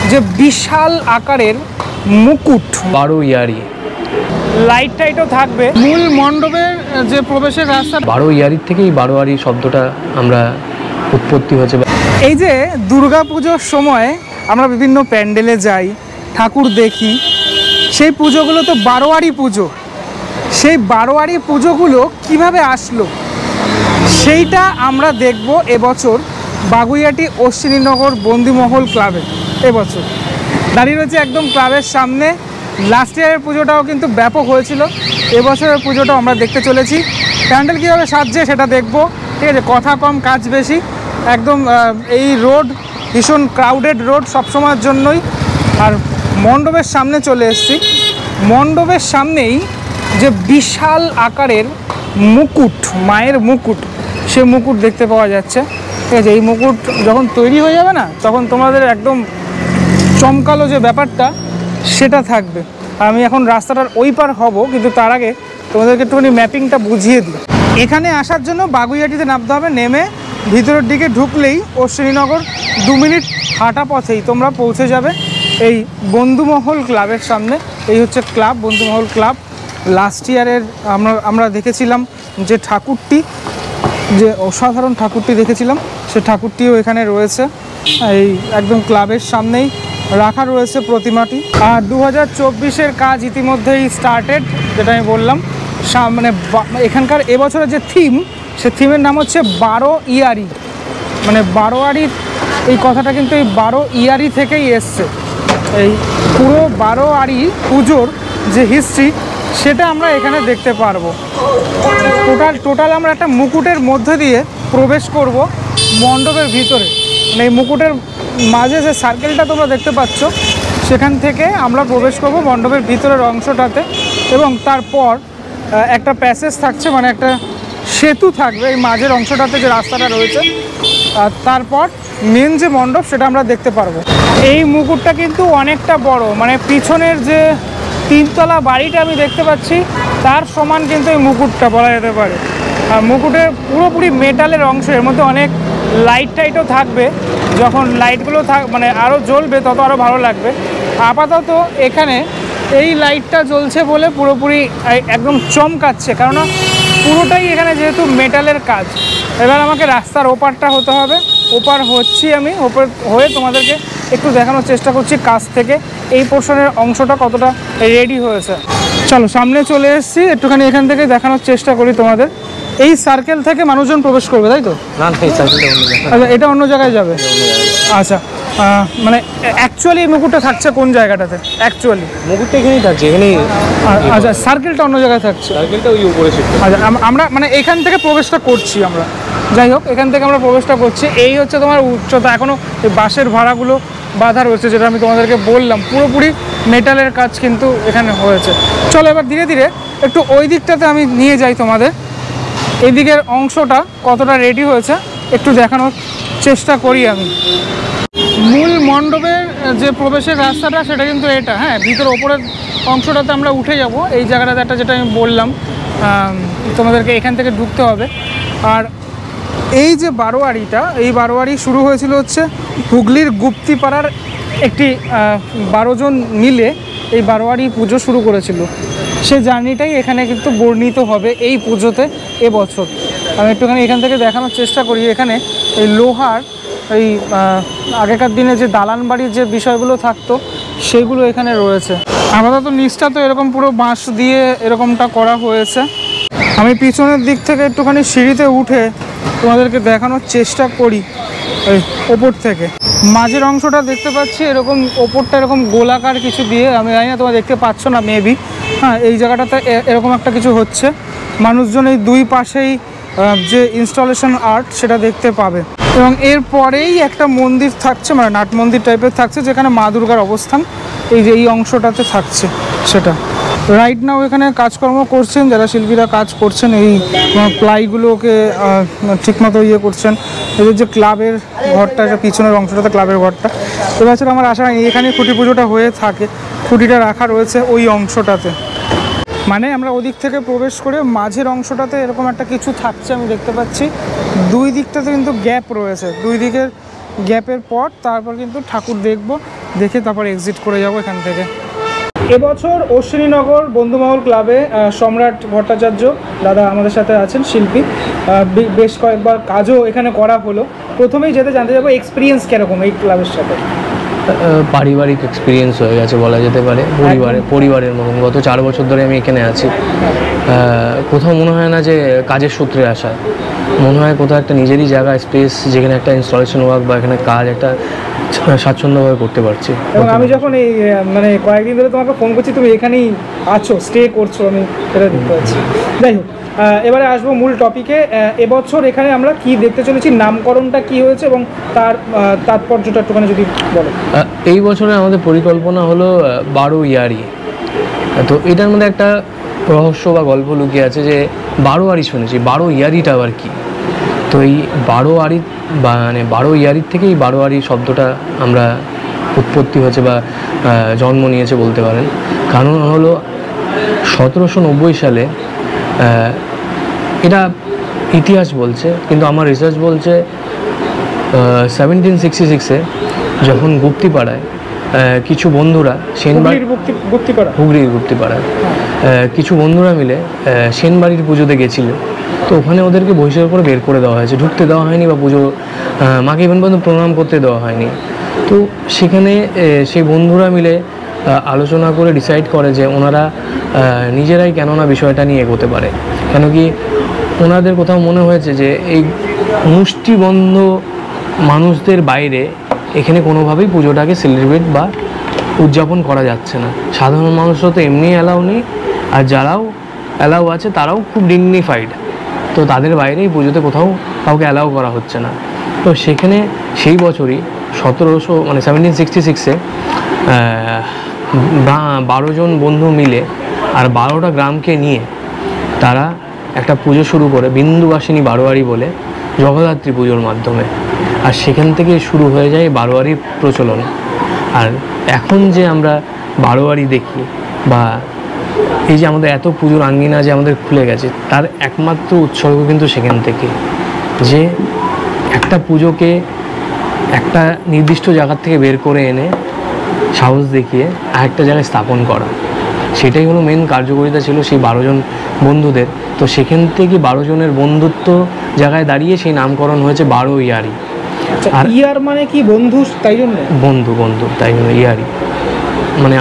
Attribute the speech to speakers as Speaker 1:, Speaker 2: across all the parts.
Speaker 1: যে বিশাল আকারের মুকুট
Speaker 2: 12 ইয়ারি
Speaker 1: লাইট টাইটও থাকবে। মূল মণ্ডপের যে প্রবেশের রাস্তা
Speaker 2: 12 ইয়ারির থেকেই বারোয়ারি শব্দটা আমরা উৎপত্তি হয়েছে।
Speaker 1: এই যে দুর্গা পুজোর সময় আমরা বিভিন্ন প্যান্ডেলে যাই, ঠাকুর দেখি, সেই পুজোগুলো তো বারোয়ারি পুজো। সেই বারোয়ারি পুজোগুলো কিভাবে আসলো সেইটা আমরা দেখব এবছর বাগুইআটি অশ্বিনীনগর বন্দিমহল ক্লাবে। এবছর দাঁড়িয়ে রয়েছে একদম ক্লাবের সামনে। লাস্ট ইয়ারের পুজোটাও কিন্তু ব্যাপক হয়েছিল, এবছরের পুজোটাও আমরা দেখতে চলেছি। প্যান্ডেল কীভাবে সাজছে সেটা দেখব, ঠিক আছে। কথা কম কাজ বেশি, একদম এই রোড ভীষণ ক্রাউডেড রোড সবসময়ের জন্যই। আর মণ্ডপের সামনে চলে এসেছি। মণ্ডপের সামনেই যে বিশাল আকারের মুকুট, মায়ের মুকুট, সে মুকুট দেখতে পাওয়া যাচ্ছে, ঠিক আছে। এই মুকুট যখন তৈরি হয়ে যাবে না, তখন তোমাদের একদম চমকালো যে ব্যাপারটা সেটা থাকবে। আমি এখন রাস্তাটার ওই পার হব, কিন্তু তার আগে তোমাদেরকে একটুখানি ম্যাপিংটা বুঝিয়ে দিই। এখানে আসার জন্য বাগুইআটিতে নামতে হবে, নেমে ভিতরের দিকে ঢুকলেই অশ্বিনীনগর 2 মিনিট হাঁটা পথেই তোমরা পৌঁছে যাবে এই বন্ধুমহল ক্লাবের সামনে। এই হচ্ছে ক্লাব, বন্ধুমহল ক্লাব। লাস্ট ইয়ারের আমরা দেখেছিলাম যে ঠাকুরটি, যে অসাধারণ ঠাকুরটি দেখেছিলাম, সে ঠাকুরটিও এখানে রয়েছে। এই একদম ক্লাবের সামনেই রাখা রয়েছে প্রতিমাটি। আর 2024-এর কাজ ইতিমধ্যেই স্টার্টেড, যেটা আমি বললাম। মানে এখানকার এবছরের যে থিম, সে থিমের নাম হচ্ছে 12 ইয়ারি। মানে বারোয়ারির এই কথাটা কিন্তু এই 12 ইয়ারি থেকেই এসছে। এই পুরো বারোয়ারি পুজোর যে হিস্ট্রি সেটা আমরা এখানে দেখতে পারবো। টোটাল আমরা একটা মুকুটের মধ্যে দিয়ে প্রবেশ করব মণ্ডপের ভিতরে। মানে এই মুকুটের মাঝে যে সার্কেলটা তোমরা দেখতে পাচ্ছ, সেখান থেকে আমরা প্রবেশ করব মণ্ডপের ভিতরের অংশটাতে। এবং তারপর একটা প্যাসেজ থাকছে, মানে একটা সেতু থাকবে এই মাঝের অংশটাতে, যে রাস্তাটা রয়েছে। আর তারপর মেন যে মণ্ডপ সেটা আমরা দেখতে পারবো। এই মুকুটটা কিন্তু অনেকটা বড়, মানে পিছনের যে 3তলা বাড়িটা আমি দেখতে পাচ্ছি তার সমান কিন্তু এই মুকুটটা বলা যেতে পারে। আর মুকুটের পুরোপুরি মেটালের অংশ, এর মধ্যে অনেক লাইট টাইটও থাকবে। যখন লাইটগুলো মানে আরও জ্বলবে তত আরও ভালো লাগবে। আপাতত এখানে এই লাইটটা জ্বলছে বলে পুরোপুরি একদম চমকাচ্ছে, কেননা পুরোটাই এখানে যেহেতু মেটালের কাজ। এবার আমাকে রাস্তার ওপারটা হতে হবে, ওপার হচ্ছি আমি। ওপার হয়ে তোমাদেরকে একটু দেখানোর চেষ্টা করছি কাছ থেকে এই পোর্শনের অংশটা কতটা রেডি হয়েছে। চলো সামনে চলে এসেছি, একটুখানি এখান থেকে দেখানোর চেষ্টা করি তোমাদের। এই সার্কেল থেকে মানুষজন প্রবেশ করবে, তাই তো?
Speaker 2: না, এই সার্কেলটা অন্য জায়গায়।
Speaker 1: আচ্ছা, এটা অন্য জায়গায় যাবে। আচ্ছা, মানে অ্যাকচুয়ালি এই মুকুটটা থাকছে কোন জায়গাটাতে? অ্যাকচুয়ালি
Speaker 2: মুকুটটা এখানেই থাকছে, এখানেই।
Speaker 1: আচ্ছা, সার্কেলটা অন্য জায়গায় থাকছে।
Speaker 2: সার্কেলটা ওই উপরে শিফট।
Speaker 1: আচ্ছা, আমরা মানে এখান থেকে প্রবেশটা করছি আমরা। যাই হোক, এখান থেকে আমরা প্রবেশটা করছি। এই হচ্ছে তোমার উচ্চতা। এখনও এই বাঁশের ভাড়াগুলো বাঁধা রয়েছে, যেটা আমি তোমাদেরকে বললাম। পুরোপুরি মেটালের কাজ কিন্তু এখানে হয়েছে। চলো এবার ধীরে ধীরে একটু ওই দিকটাতে আমি নিয়ে যাই তোমাদের। এই দিকের অংশটা কতটা রেডি হয়েছে একটু দেখানোর চেষ্টা করি আমি। মূল মণ্ডপের যে প্রবেশের রাস্তাটা সেটা কিন্তু এটা। হ্যাঁ, ভিতরে ওপরের অংশটাতে আমরা উঠে যাব। এই জায়গাটাতে একটা, যেটা আমি বললাম তোমাদেরকে, এখান থেকে ঢুকতে হবে। আর এই যে বারোয়ারিটা, এই বারোয়ারি শুরু হয়েছিল হচ্ছে হুগলির গুপ্তিপাড়ার একটি 12 জন মিলে এই বারোয়ারি পুজো শুরু করেছিল। সে জার্নিটাই এখানে কিন্তু বর্ণিত হবে এই পুজোতে এবছর। আমি একটুখানি এখান থেকে দেখানোর চেষ্টা করি। এখানে এই লোহার, এই আগেকার দিনে যে দালান বাড়ির যে বিষয়গুলো থাকতো সেগুলো এখানে রয়েছে। আপাতত নিচটা তো এরকম পুরো বাঁশ দিয়ে এরকমটা করা হয়েছে। আমি পিছনের দিক থেকে একটুখানি সিঁড়িতে উঠে তোমাদেরকে দেখানোর চেষ্টা করি। এই ওপর থেকে মাঝের অংশটা দেখতে পাচ্ছি এরকম, ওপরটা এরকম গোলাকার কিছু দিয়ে, আমি জানি না তোমরা দেখতে পাচ্ছ না মেবি। হ্যাঁ, এই জায়গাটাতে এরকম একটা কিছু হচ্ছে। মানুষজন এই দুই পাশেই যে ইনস্টলেশন আর্ট সেটা দেখতে পাবে। এবং এরপরেই একটা মন্দির থাকছে, মানে নাট মন্দির টাইপের থাকছে, যেখানে মা দুর্গার অবস্থান এই যে এই অংশটাতে থাকছে সেটা। রাইট নাও এখানে কাজকর্ম করছেন যারা শিল্পীরা কাজ করছেন, এই প্লাইগুলোকে ঠিকমতো ইয়ে করছেন। এদের যে ক্লাবের ঘরটা, এটা পিছনের অংশটাতে ক্লাবের ঘরটা। এবছর আমার আশা এখানে খুঁটি পুজোটা হয়ে থাকে, খুঁটিটা রাখা রয়েছে ওই অংশটাতে। মানে আমরা ওদিক থেকে প্রবেশ করে মাঝের অংশটাতে এরকম একটা কিছু থাকছে আমি দেখতে পাচ্ছি। দুই দিকটাতে কিন্তু গ্যাপ রয়েছে, দুই দিকের গ্যাপের পর তারপর কিন্তু ঠাকুর দেখব। দেখে তারপর এক্সিট করে যাব এখান থেকে। এবছর অশ্বিনীনগর বন্ধুমহল ক্লাবে সম্রাট ভট্টাচার্য দাদা আমাদের সাথে আছেন, শিল্পী, বেশ কয়েকবার কাজও এখানে করা হলো। প্রথমেই যেতে জানতে যাবো এক্সপিরিয়েন্স কীরকম এই ক্লাবের সাথে?
Speaker 2: পারিবারিক এক্সপিরিয়েন্স হয়ে গেছে বলা যেতে পারে, পরিবারের মতন। গত 4 বছর ধরে আমি এখানে আছি। কোথাও মনে হয় না যে কাজের সূত্রে আসা, মনে হয় কোথাও একটা নিজেরই জায়গা, স্পেস, যেখানে একটা ইনস্টলেশন ওয়ার্ক বা এখানে কাজ একটা স্বাচ্ছন্দ্যভাবে করতে পারছি।
Speaker 1: এবং আমি যখন এই মানে কয়েকদিন ধরে তোমাকে ফোন করছি, তুমি এখানেই আছো, স্টে করছো, আমি সেটা দেখতে পাচ্ছি। যাই হোক, এবারে আসবো মূল টপিকে। এবছর এখানে আমরা কি দেখতে চলেছি, নামকরণটা কি হয়েছে এবং তার তাৎপর্যটা একটুখানি যদি বলো।
Speaker 2: এই বছরে আমাদের পরিকল্পনা হলো 12 ইয়ারি। তো এটার মধ্যে একটা রহস্য বা গল্প লুকিয়ে আছে যে 12 আরি শুনেছি, 12 ইয়ারিটা আবার কি। তো এই 12 আরি মানে 12 ইয়ারির থেকেই 12 আরি শব্দটা আমরা উৎপত্তি হয়েছে বা জন্ম নিয়েছে বলতে পারেন। কারণ হলো 1790 সালে, এটা ইতিহাস বলছে কিন্তু আমার রিসার্চ বলছে 1766-এ যখন গুপ্তিপাড়ায় কিছু বন্ধুরা হুগলির গুপ্তিপাড়ায় কিছু বন্ধুরা মিলে সেনবাড়ির পুজোতে গেছিল। তো ওখানে ওদেরকে বহিষের উপরে বের করে দেওয়া হয়েছে, ঢুকতে দেওয়া হয়নি বা পুজো মাকে ইভেন পর্যন্ত প্রণাম করতে দেওয়া হয়নি। তো সেখানে সেই বন্ধুরা মিলে আলোচনা করে ডিসাইড করে যে ওনারা নিজেরাই কেননা বিষয়টা নিয়ে এগোতে পারে। কেন কি ওনাদের কোথাও মনে হয়েছে যে এই মুষ্টিবন্ধ মানুষদের বাইরে এখানে কোনোভাবেই পুজোটাকে সেলিব্রেট বা উদযাপন করা যাচ্ছে না। সাধারণ মানুষরা তো এমনি অ্যালাউ নেই, আর যারাও অ্যালাউ আছে তারাও খুব ডিগনিফাইড। তো তাদের বাইরে এই পুজোতে কোথাও কাউকে অ্যালাউ করা হচ্ছে না। তো সেখানে সেই বছরই 1766-এ 12 জন বন্ধু মিলে আর 12টা গ্রামকে নিয়ে তারা একটা পুজো শুরু করে, বিন্দুবাসিনী বারোয়ারি বলে, জগদ্ধাত্রী পুজোর মাধ্যমে। আর সেখান থেকে শুরু হয়ে যায় বারোয়ারির প্রচলন। আর এখন যে আমরা বারোয়ারি দেখি বা এই যে আমাদের এত পুজোর আঙ্গিনা যে আমাদের খুলে গেছে, তার একমাত্র উৎসর্গ কিন্তু সেখান থেকে, যে একটা পুজোকে একটা নির্দিষ্ট জায়গার থেকে বের করে এনে সাহস দেখিয়ে আরেকটা জায়গায় স্থাপন করা, সেটাই হলো মেন কার্যকারিতা ছিল সেই 12 জন বন্ধুদের। তো সেখান থেকে 12 জনের বন্ধুত্ব জায়গায় দাঁড়িয়ে সেই নামকরণ হয়েছে 12 ইয়ারি।
Speaker 1: আর ইয়ার মানে কি বন্ধু, তাই জন্য
Speaker 2: বন্ধু তাই জন্য ইয়ারি। মানে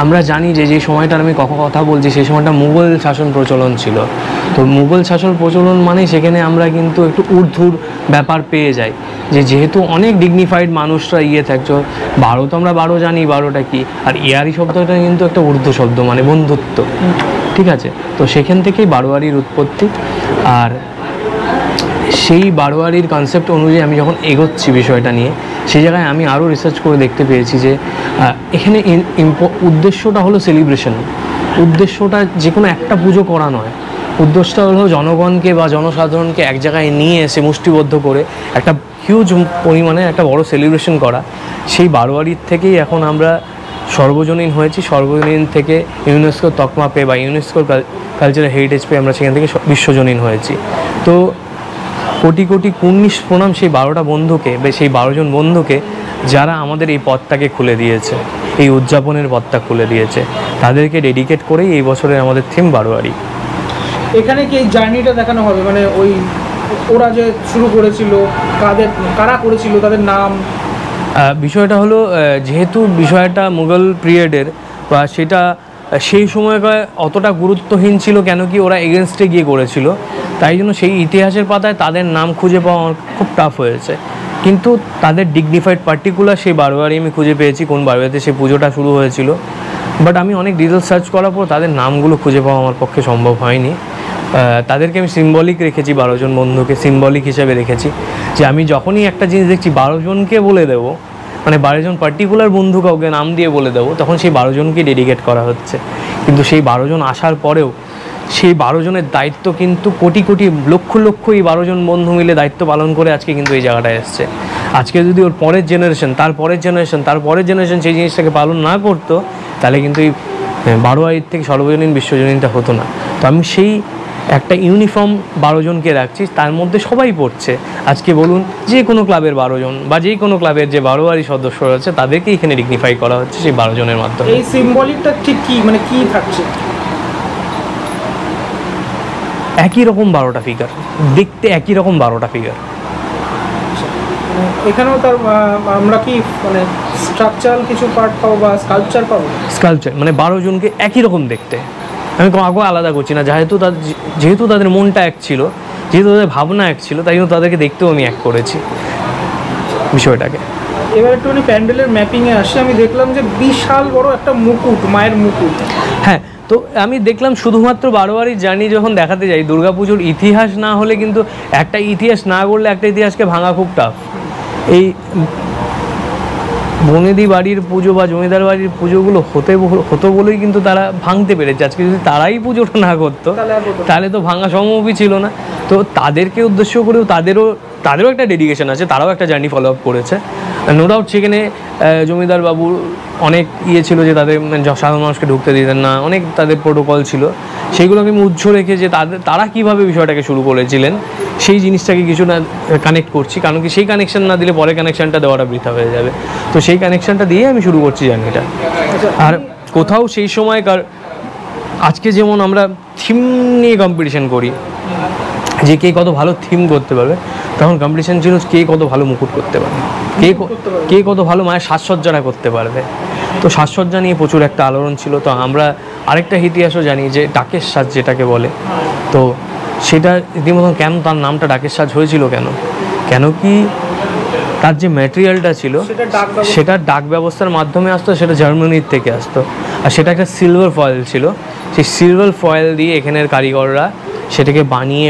Speaker 2: আমরা জানি যে যে সময়টার আমি কথা বলছি সেই সময়টা মুঘল শাসন প্রচলন ছিল। তো মুঘল শাসন প্রচলন মানে সেখানে আমরা কিন্তু একটু ঊর্ধ্বর ব্যাপার পেয়ে যাই, যে যেহেতু অনেক ডিগনিফাইড মানুষরা থাকছো। 12 তো আমরা 12 জানি, 12টা কি। আর ইয়ারি শব্দটা কিন্তু একটা ঊর্ধ্ব শব্দ, মানে বন্ধুত্ব, ঠিক আছে। তো সেখান থেকেই বারোয়ারির উৎপত্তি। আর সেই বারোয়ারির কনসেপ্ট অনুযায়ী আমি যখন এগোচ্ছি বিষয়টা নিয়ে, সেই জায়গায় আমি আরও রিসার্চ করে দেখতে পেয়েছি যে এখানে উদ্দেশ্যটা হলো সেলিব্রেশন। উদ্দেশ্যটা যে কোনো একটা পুজো করা নয়, উদ্দেশ্যটা হলো জনগণকে বা জনসাধারণকে এক জায়গায় নিয়ে এসে মুষ্টিবদ্ধ করে একটা হিউজ পরিমাণে একটা বড় সেলিব্রেশন করা। সেই বারোয়ারির থেকেই এখন আমরা সর্বজনীন হয়েছি। সর্বজনীন থেকে ইউনেস্কোর তকমা পেয়ে বা ইউনেস্কোর কালচারাল হেরিটেজ পেয়ে আমরা সেখান থেকে বিশ্বজনীন হয়েছি। তো কোটি কোটি কুর্নিশ প্রণাম সেই 12টা বন্ধুকে বা সেই 12 জন বন্ধুকে, যারা আমাদের এই পথটাকে খুলে দিয়েছে, এই উদযাপনের পথটা খুলে দিয়েছে। তাদেরকে ডেডিকেট করেই এই বছরের আমাদের থিম বারোয়ারি।
Speaker 1: এখানে কি এই জার্নিটা দেখানো হবে, মানে ওই ওরা যে শুরু করেছিল, কারা করেছিল, তাদের নাম?
Speaker 2: বিষয়টা হলো, যেহেতু বিষয়টা মুঘল পিরিয়ডের বা সেটা সেই সময়কার অতটা গুরুত্বহীন ছিল, কেন কি ওরা এগেনস্টে গিয়ে করেছিল, তাই জন্য সেই ইতিহাসের পাতায় তাদের নাম খুঁজে পাওয়া আমার খুব টাফ হয়েছে। কিন্তু তাদের ডিগনিফাইড পার্টিকুলার সেই বারোয়ারি আমি খুঁজে পেয়েছি, কোন বারোয়ারিতে সেই পুজোটা শুরু হয়েছিল। বাট আমি অনেক ডিটেলস সার্চ করার পর তাদের নামগুলো খুঁজে পাওয়া আমার পক্ষে সম্ভব হয়নি। তাদেরকে আমি সিম্বলিক রেখেছি, 12 জন বন্ধুকে সিম্বলিক হিসেবে রেখেছি, যে আমি যখনই একটা জিনিস দেখছি 12 জনকে বলে দেবো, মানে 12 জন পার্টিকুলার বন্ধু কাউকে নাম দিয়ে বলে দেবো, তখন সেই 12 জনকে ডেডিকেট করা হচ্ছে। কিন্তু সেই 12 জন আসার পরেও সেই 12 জনের দায়িত্ব কিন্তু কোটি কোটি লক্ষ লক্ষ এই 12 জন বন্ধু মিলে দায়িত্ব পালন করে আজকে কিন্তু এই জায়গাটায় এসছে। আজকে যদি ওর পরের জেনারেশন, তার পরের জেনারেশন সেই জিনিসটাকে পালন না করতো, তাহলে কিন্তু এই বারোয়ারির থেকে সর্বজনীন বিশ্বজনীনটা হতো না। তো আমি সেই একটা ইউনিফর্ম 12 জনকে রাখছি, তার মধ্যে সবাই পড়ছে। আজকে বলুন যে কোনো ক্লাবের 12 জন বা যে কোনো ক্লাবের যে 12 সদস্য রয়েছে তাদেরকে এখানে ডিগনিফাই করা হচ্ছে সেই 12 জনের মাধ্যমে।
Speaker 1: এই সিম্বলিকটা ঠিক কি, মানে কি থাকছে?
Speaker 2: একই রকম 12টা ফিগার, দেখতে একই রকম 12টা ফিগার।
Speaker 1: এখানেও তার আমরা কি মানে স্ট্রাকচারাল কিছু পার্ট পাবো বা স্কাল্পচার পাবো?
Speaker 2: স্কাল্পচার মানে 12 জনকে একই রকম দেখতে, আমি কাউকে আলাদা করছি না। যেহেতু তাদের মনটা এক ছিল, যেহেতু তাদের ভাবনা এক ছিল, তাই জন্য তাদেরকে দেখতেও আমি এক করেছি বিষয়টাকে।
Speaker 1: এবার একটুখানি প্যান্ডেলের ম্যাপিংয়ে আসি। আমি দেখলাম যে বিশাল বড় একটা মুকুট, মায়ের মুকুট।
Speaker 2: হ্যাঁ, তো আমি দেখলাম শুধুমাত্র বারোয়ারির জার্নি যখন দেখাতে যাই, দুর্গাপুজোর ইতিহাস না হলে কিন্তু একটা ইতিহাস না করলে একটা ইতিহাসকে ভাঙা খুব টাফ। এই বনেদি বাড়ির পুজো বা জমিদার বাড়ির পুজোগুলো হতো বলেই কিন্তু তারা ভাঙতে পেরেছে। আজকে যদি তারাই পুজোটা না করতো তাহলে তো ভাঙা সম্ভবই ছিল না। তো তাদেরকে উদ্দেশ্য করেও তাদেরও একটা ডেডিকেশন আছে, তারাও একটা জার্নি ফলো আপ করেছে। নো ডাউট সেখানে জমিদার বাবুর অনেক ছিল যে তাদের সাধারণ মানুষকে ঢুকতে দিতেন না, অনেক তাদের প্রোটোকল ছিল। সেইগুলোকে আমি উজ্জ্ব রেখে যে তারা কীভাবে বিষয়টাকে শুরু করেছিলেন সেই জিনিসটাকে কিছু না কানেক্ট করছি, কারণ কি সেই কানেকশান না দিলে পরে কানেকশানটা দেওয়াটা বৃথা হয়ে যাবে। তো সেই কানেকশানটা দিয়ে আমি শুরু করছি জার্নিটা। আর কোথাও সেই সময়কার আজকে যেমন আমরা থিম নিয়ে কম্পিটিশান করি যে কে কত ভালো থিম করতে পারবে, তখন কম্পিটিশান ছিল কে কত ভালো মুকুট করতে পারবে, কে কত ভালো মায়ের সাজসজ্জাটা করতে পারবে। তো সাজসজ্জা নিয়ে প্রচুর একটা আলোড়ন ছিল। তো আমরা আরেকটা ইতিহাসও জানি যে ডাকের সাজ যেটাকে বলে, তো সেটা রীতিমতন কেন তার নামটা ডাকের সাজ হয়েছিল, কেন কি তার যে ম্যাটেরিয়ালটা ছিল সেটা ডাক ব্যবস্থার মাধ্যমে আসতো, সেটা জার্মানির থেকে আসতো। আর সেটা একটা সিলভার ফয়েল ছিল। সেই সিলভার ফয়েল দিয়ে এখানের কারিগররা সেটাকে বানিয়ে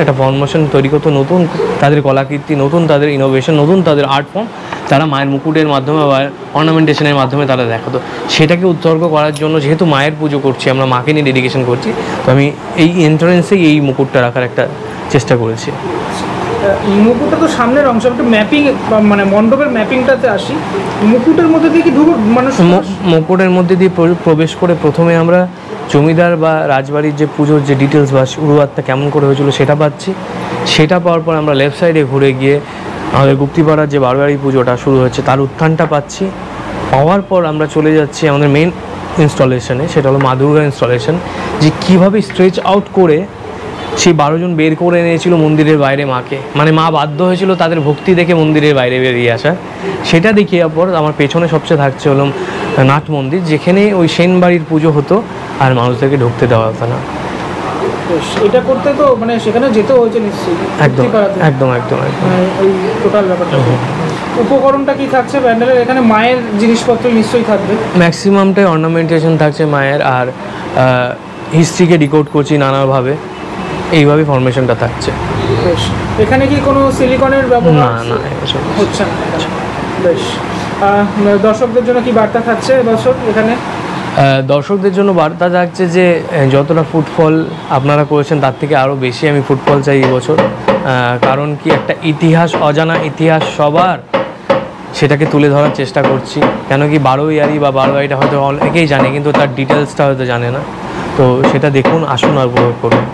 Speaker 2: একটা ফর্মেশন তৈরি করতো, নতুন তাদের কলাকীর্তি, নতুন তাদের ইনোভেশন, নতুন তাদের আর্ট ফর্ম তারা মায়ের মুকুটের মাধ্যমে বা অর্নামেন্টেশনের মাধ্যমে তারা দেখাতো। সেটাকে উৎসর্গ করার জন্য, যেহেতু মায়ের পুজো করছি, আমরা মাকে নিয়ে ডেডিকেশন করছি, তো আমি এই এন্ট্রান্সেই এই মুকুটটা রাখার একটা চেষ্টা করেছি।
Speaker 1: মুকুটটা তো সামনের অংশ, একটা ম্যাপিং মানে মণ্ডপের ম্যাপিংটাতে আসি। মুকুটের মধ্যে দিয়ে কি ঢুকো মানুষ?
Speaker 2: মুকুটের মধ্যে দিয়ে প্রবেশ করে প্রথমে আমরা জমিদার বা রাজবাড়ির যে পুজোর যে ডিটেলস বা শুরুয়াতটা কেমন করে হয়েছিল সেটা পাচ্ছি। সেটা পাওয়ার পর আমরা লেফট সাইডে ঘুরে গিয়ে আমাদের গুপ্তিপাড়ার যে বারোয়ারি পুজোটা শুরু হচ্ছে তার উত্থানটা পাচ্ছি। পাওয়ার পর আমরা চলে যাচ্ছি আমাদের মেন ইনস্টলেশনে, সেটা হলো মা দুর্গা ইনস্টলেশন, যে কীভাবে স্ট্রেচ আউট করে সেই 12 জন বের করে এনেছিল মন্দিরের বাইরে মাকে, মানে মা বাধ্য হয়েছিল তাদের ভক্তি দেখে মন্দিরের বাইরে বেরিয়ে আসা। সেটা দেখিয়ে পর আমার পেছনে সবচেয়ে থাকছে হলো নাট মন্দির, যেখানে ওই সেন বাড়ির পুজো হতো আর মানুষদেরকে ঢুকতে দেওয়া হতো না।
Speaker 1: এটা করতে তো মানে সেখানে যেতে হয়েছে নিশ্চয়ই।
Speaker 2: একদম
Speaker 1: ওই টোটাল ব্যাপারটা। উপকরণটা কি থাকছে প্যান্ডেলের? এখানে মায়ের জিনিসপত্র নিশ্চয়ই থাকবে,
Speaker 2: ম্যাক্সিমামটাই অর্নামেন্টেশন থাকছে মায়ের, আর হিস্ট্রিকে ডিকোড করছি নানাভাবে, এইভাবে ফরমেশনটা থাকছে।
Speaker 1: এখানে কি কোনো সিলিকনের ব্যবহার
Speaker 2: না
Speaker 1: হচ্ছে না? বেশ। দর্শকদের জন্য কি বার্তা থাকছে এখানে?
Speaker 2: দর্শকদের জন্য বার্তা থাকছে যে যতটা ফুটফল আপনারা করেছেন তার থেকে আরও বেশি আমি ফুটফল চাই এই বছর। কারণ কি একটা ইতিহাস, অজানা ইতিহাস সবার, সেটাকে তুলে ধরার চেষ্টা করছি। কেন কি বারোয়ারি বা বারোয়ারিটা হয়তো অনেকেই জানে, কিন্তু তার ডিটেলসটা হয়তো জানে না। তো সেটা দেখুন, আসুন আর উপভোগ করুন।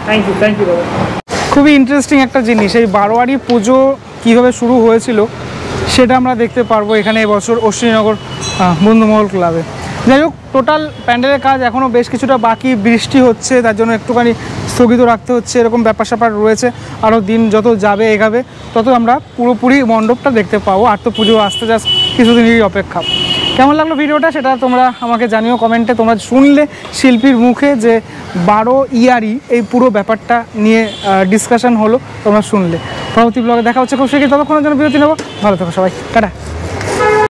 Speaker 1: থ্যাংক ইউ দাদা। খুবই ইন্টারেস্টিং একটা জিনিস, এই বারোয়ারি পুজো কীভাবে শুরু হয়েছিল সেটা আমরা দেখতে পারবো এখানে এবছর অশ্বিনীনগর বন্ধুমহল ক্লাবে। যাই হোক, টোটাল প্যান্ডেলের কাজ এখনও বেশ কিছুটা বাকি, বৃষ্টি হচ্ছে তার জন্য একটুখানি স্থগিত রাখতে হচ্ছে, এরকম ব্যাপার স্যাপার রয়েছে। আরও দিন যত এগাবে তত আমরা পুরোপুরি মণ্ডপটা দেখতে পাবো। আর তো পুজো আসতে জাস্ট কিছুদিনেরই অপেক্ষা। কেমন লাগলো ভিডিওটা সেটা তোমরা আমাকে জানিও কমেন্টে। তোমরা শুনলে শিল্পীর মুখে যে 12 ইয়ারি এই পুরো ব্যাপারটা নিয়ে ডিসকাশন হলো, তোমরা শুনলে। পরবর্তী ব্লগে দেখা হচ্ছে খুব শীঘ্রই, ততক্ষণের জন্য বিরতি নেবো। ভালো থেকো সবাই, টাটা।